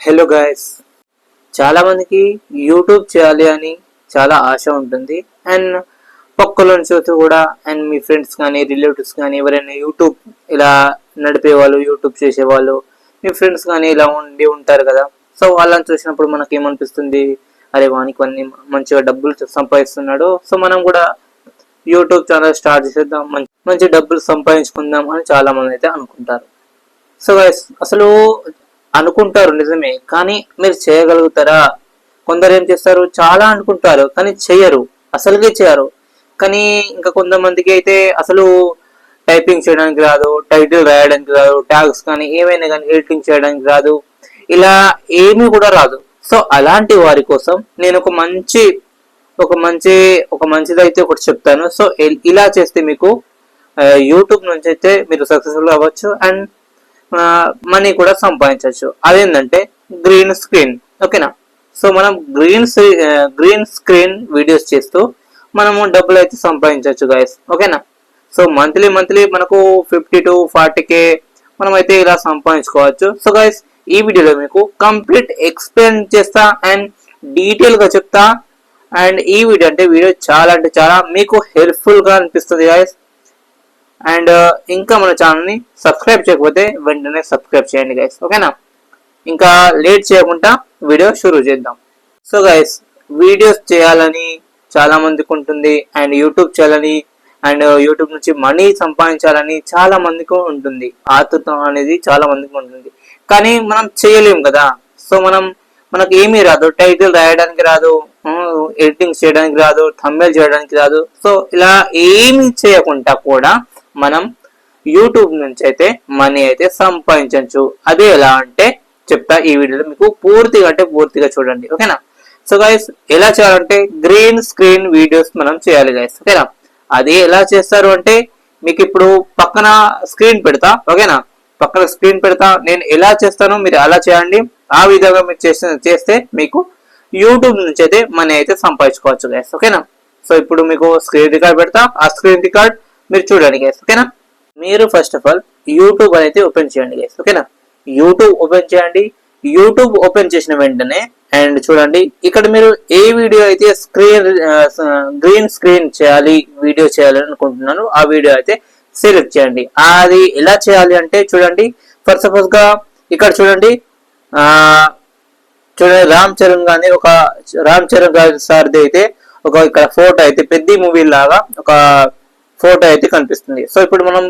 Hello guys, చాలా మందికి YouTube చేయాలి అని చాలా ఆశ ఉంటుంది. అండ్ పక్కలను చూస్తూ కూడా అండ్ మీ ఫ్రెండ్స్ కానీ రిలేటివ్స్ కానీ ఎవరైనా యూట్యూబ్ ఇలా నడిపే వాళ్ళు, యూట్యూబ్ చేసేవాళ్ళు మీ ఫ్రెండ్స్ కానీ ఇలా ఉండి ఉంటారు కదా. సో వాళ్ళని చూసినప్పుడు మనకి ఏమనిపిస్తుంది, అరే వానికి అన్ని మంచిగా డబ్బులు సంపాదిస్తున్నాడు, సో మనం కూడా యూట్యూబ్ ఛానల్ స్టార్ట్ చేసేద్దాం, మంచి మంచి డబ్బులు సంపాదించుకుందాం అని చాలా మంది అయితే అనుకుంటారు. సో గైస్, అసలు అనుకుంటారు నిజమే, కానీ మీరు చేయగలుగుతారా? కొందరు ఏం చేస్తారు, చాలా అనుకుంటారు కానీ చెయ్యరు, అసలుకే చేయరు. కానీ ఇంకా కొంతమందికి అయితే అసలు టైపింగ్ చేయడానికి రాదు, టైటిల్ రాయడానికి రాదు, ట్యాగ్స్ కానీ ఏమైనా కానీ ఎడిటింగ్ చేయడానికి రాదు, ఇలా ఏమీ కూడా రాదు. సో అలాంటి వారి కోసం నేను ఒక మంచిదైతే ఒకటి చెప్తాను. సో ఇలా చేస్తే మీకు యూట్యూబ్ నుంచి అయితే మీరు సక్సెస్ఫుల్ అవ్వచ్చు అండ్ మనీ కూడా సంపాదించవచ్చు. అదేంటంటే గ్రీన్ స్క్రీన్. ఓకేనా? సో మనం గ్రీన్ స్క్రీన్ వీడియోస్ చేస్తూ మనము డబ్బులు అయితే సంపాదించవచ్చు గైస్. ఓకేనా? సో మంత్లీ మనకు 50 to 40K మనం అయితే ఇలా సంపాదించుకోవచ్చు. సో గైస్, ఈ వీడియోలో మీకు కంప్లీట్ ఎక్స్ప్లెయిన్ చేస్తా అండ్ డీటెయిల్ గా చెప్తా. అండ్ ఈ వీడియో చాలా అంటే చాలా మీకు హెల్ప్ఫుల్ గా అనిపిస్తుంది గైస్. అండ్ ఇంకా మన ఛానల్ని సబ్స్క్రైబ్ చేయకపోతే వెంటనే సబ్స్క్రైబ్ చేయండి గైస్. ఓకేనా? ఇంకా లేట్ చేయకుండా వీడియో షురూ చేద్దాం. సో గైస్, వీడియోస్ చేయాలని చాలా మందికి ఉంటుంది అండ్ యూట్యూబ్ చేయాలని అండ్ యూట్యూబ్ నుంచి మనీ సంపాదించాలని చాలా మందికి ఉంటుంది. ఆతృత అనేది చాలా మందికి ఉంటుంది, కానీ మనం చేయలేము కదా. సో మనకు ఏమీ రాదు, టైటిల్ రాయడానికి రాదు, ఎడిటింగ్ చేయడానికి రాదు, థంబ్నెయిల్ చేయడానికి రాదు. సో ఇలా ఏమి చేయకుండా కూడా మనం యూట్యూబ్ నుంచి అయితే మనీ అయితే సంపాదించవచ్చు. అదే ఎలా అంటే చెప్తా ఈ వీడియోలో, మీకు పూర్తిగా చూడండి. ఓకేనా? సో గైస్, ఎలా చేయాలంటే గ్రీన్ స్క్రీన్ వీడియోస్ మనం చేయాలి గైస్. ఓకేనా? అది ఎలా చేస్తారు అంటే మీకు ఇప్పుడు పక్కన స్క్రీన్ పెడతా. ఓకేనా? పక్కన స్క్రీన్ పెడతా, నేను ఎలా చేస్తానో మీరు అలా చేయండి. ఆ విధంగా మీరు చేస్తే మీకు యూట్యూబ్ నుంచి అయితే మనీ అయితే సంపాదించుకోవచ్చు గైస్. ఓకేనా? సో ఇప్పుడు మీకు స్క్రీన్ రికార్డ్ పెడతా, ఆ స్క్రీన్ రికార్డ్ మీరు చూడండి గైస్. ఓకేనా? మీరు ఫస్ట్ ఆఫ్ ఆల్ యూట్యూబ్ అనేది ఓపెన్ చేయండి గైస్. ఓకేనా? యూట్యూబ్ ఓపెన్ చేయండి. యూట్యూబ్ ఓపెన్ చేసిన వెంటనే అండ్ చూడండి, ఇక్కడ మీరు ఏ వీడియో అయితే గ్రీన్ స్క్రీన్ వీడియో చేయాలి అనుకుంటున్నాను ఆ వీడియో అయితే సెలెక్ట్ చేయండి. అది ఎలా చేయాలి అంటే చూడండి, ఫస్ట్ సపోజ్ గా ఇక్కడ చూడండి, రామ్ చరణ్ గారి సార్ది అయితే ఇక్కడ ఫోటో అయితే పెద్ద మూవీ లాగా ఒక ఫోటో అయితే కనిపిస్తుంది. సో ఇప్పుడు మనం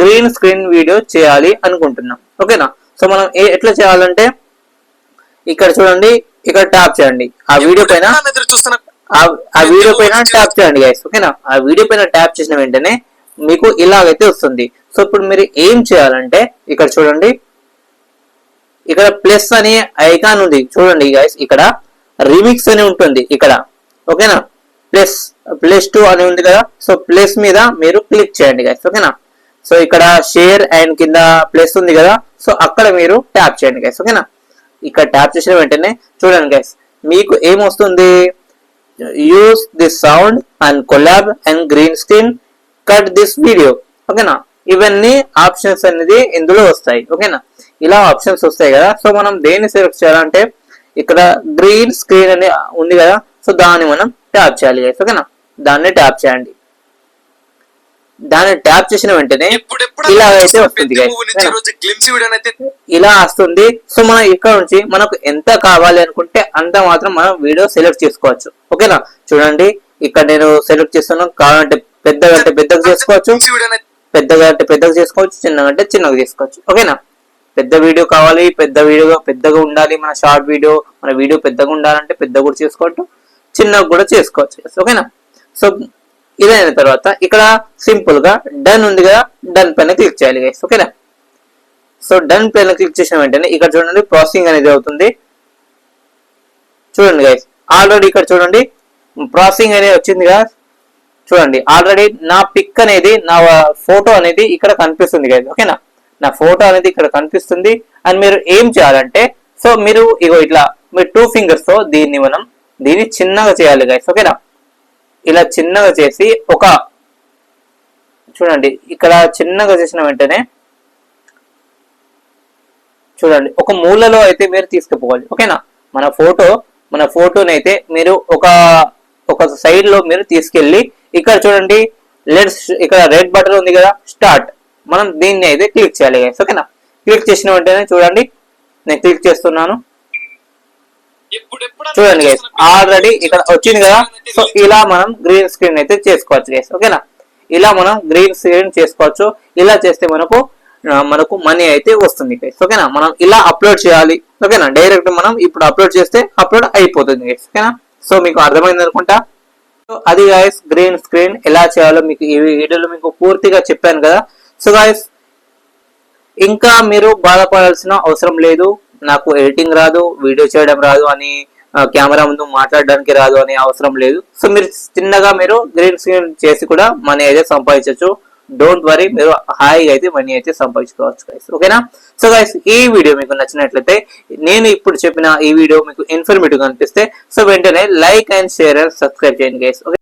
గ్రీన్ స్క్రీన్ వీడియో చేయాలి అనుకుంటున్నాం. ఓకేనా? సో మనం ఎట్లా చేయాలంటే ఇక్కడ చూడండి, ఇక్కడ ట్యాప్ చేయండి, ఆ వీడియో పైన ట్యాప్ చేయండి గైస్. ఓకేనా? ఆ వీడియో పైన ట్యాప్ చేసిన వెంటనే మీకు ఇలాగైతే వస్తుంది. సో ఇప్పుడు మీరు ఏం చేయాలంటే ఇక్కడ చూడండి, ఇక్కడ ప్లస్ అనే ఐకాన్ ఉంది చూడండి గైస్, ఇక్కడ రీమిక్స్ అని ఉంటుంది ఇక్కడ. ఓకేనా? ప్లస్ 2 అని ఉంది కదా. సో ప్లస్ మీద మీరు క్లిక్ చేయండి గైస్. ఓకేనా? సో ఇక్కడ షేర్ అండ్ కింద ప్లస్ ఉంది కదా, సో అక్కడ మీరు ట్యాప్ చేయండి గైస్. ఓకేనా? ఇక్కడ ట్యాప్ చేసిన వెంటనే చూడండి గైస్, మీకు ఏమొస్తుంది, use this sound and collab and green screen cut this video. ఓకేనా? ఇవన్నీ ఆప్షన్స్ అనేది ఇందులో వస్తాయి. ఓకేనా? ఇలా ఆప్షన్స్ వస్తాయి కదా. సో మనం దేన్ని సెలెక్ట్ చేయాలంటే ఇక్కడ గ్రీన్ స్క్రీన్ అని ఉంది కదా, సో దాన్ని మనం ట్యాప్ చేయాలి గైస్. ఓకేనా? దాన్ని ట్యాప్ చేయండి. దాన్ని ట్యాప్ చేసిన వెంటనే ఇలా అయితే వస్తుంది గైస్. ఇలా వస్తుంది. సో మనం ఇక్కడ నుంచి మనకు ఎంత కావాలి అనుకుంటే అంత మాత్రం మనం వీడియో సెలెక్ట్ చేసుకోవచ్చు. ఓకేనా? చూడండి, ఇక్కడ నేను సెలెక్ట్ చేస్తున్నాను. కావాలంటే పెద్దగా చేసుకోవచ్చు, చిన్నగా అంటే చిన్నగా చేసుకోవచ్చు. ఓకేనా? పెద్ద వీడియో కావాలి, పెద్దగా ఉండాలి, మన షార్ట్ వీడియో, మన వీడియో పెద్దగా ఉండాలంటే పెద్దగా కూడా చేసుకోవచ్చు, చిన్నగా కూడా చేసుకోవచ్చు. ఓకేనా? సో ఇదైన తర్వాత ఇక్కడ సింపుల్ గా డన్ ఉంది కదా, డన్ పైన క్లిక్ చేయాలి గైస్. ఓకేనా? సో డన్ పైన క్లిక్ చేసిన వెంటనే ఇక్కడ చూడండి ప్రాసెసింగ్ అనేది అవుతుంది. చూడండి గైస్, ఆల్రెడీ ఇక్కడ చూడండి ప్రాసెసింగ్ అనేది వచ్చింది కదా. చూడండి, ఆల్రెడీ నా పిక్ అనేది, నా ఫోటో అనేది ఇక్కడ కనిపిస్తుంది గైస్. ఓకేనా? నా ఫోటో అనేది ఇక్కడ కనిపిస్తుంది. అండ్ మీరు ఏం చేయాలంటే, సో మీరు ఇట్లా మీరు 2 fingers తో దీన్ని చిన్నగా చేయాలి గైస్. ఓకేనా? ఇలా చిన్నగా చేసి చూడండి, ఇక్కడ చిన్నగా చేసిన వెంటనే చూడండి ఒక మూలలో అయితే మీరు తీసుకుపోవాలి. ఓకేనా, మన ఫోటోని అయితే మీరు ఒక సైడ్ లో మీరు తీసుకెళ్లి ఇక్కడ చూడండి ఇక్కడ రెడ్ బటన్ ఉంది కదా స్టార్ట్, మనం దీన్ని అయితే క్లిక్ చేయాలి గైస్. ఓకేనా, క్లిక్ చేసిన వెంటనే చూడండి నేను క్లిక్ చేస్తున్నాను. చూడండి గైస్ ఆల్రెడీ ఇక్కడ వచ్చింది కదా. సో ఇలా మనం గ్రీన్ స్క్రీన్ అయితే చేసుకోవచ్చు గైస్. ఓకేనా, ఇలా మనం గ్రీన్ స్క్రీన్ చేసుకోవచ్చు. ఇలా చేస్తే మనకు మనీ అయితే వస్తుంది గైస్. ఓకేనా, మనం ఇలా అప్లోడ్ చేయాలి. ఓకేనా, డైరెక్ట్ మనం ఇప్పుడు అప్లోడ్ చేస్తే అప్లోడ్ అయిపోతుంది గైస్. ఓకేనా, సో మీకు అర్థమైంది అనుకుంటా. సో అది గైస్ గ్రీన్ స్క్రీన్ ఎలా చేయాలో మీకు ఈ వీడియోలో మీకు పూర్తిగా చెప్పాను కదా. సో గైస్ ఇంకా మీరు బాధపడాల్సిన అవసరం లేదు. నాకు ఎడిటింగ్ రాదు, వీడియో చేయడం రాదు అని, కెమెరా ముందు మాట్లాడడానికి రాదు అనే అవసరం లేదు. సో మీరు చిన్నగా మీరు గ్రీన్ స్క్రీన్ చేసి కూడా మనీ అయితే సంపాదించవచ్చు. డోంట్ వరీ, మీరు హాయిగా అయితే మనీ అయితే సంపాదించుకోవచ్చు గైస్. ఓకేనా, సో గైస్ ఈ వీడియో మీకు నచ్చినట్లయితే, నేను ఇప్పుడు చెప్పిన ఈ వీడియో మీకు ఇన్ఫర్మేటివ్ గా అనిపిస్తే సో వెంటనే like and share and subscribe చేయండి గైస్. ఓకే.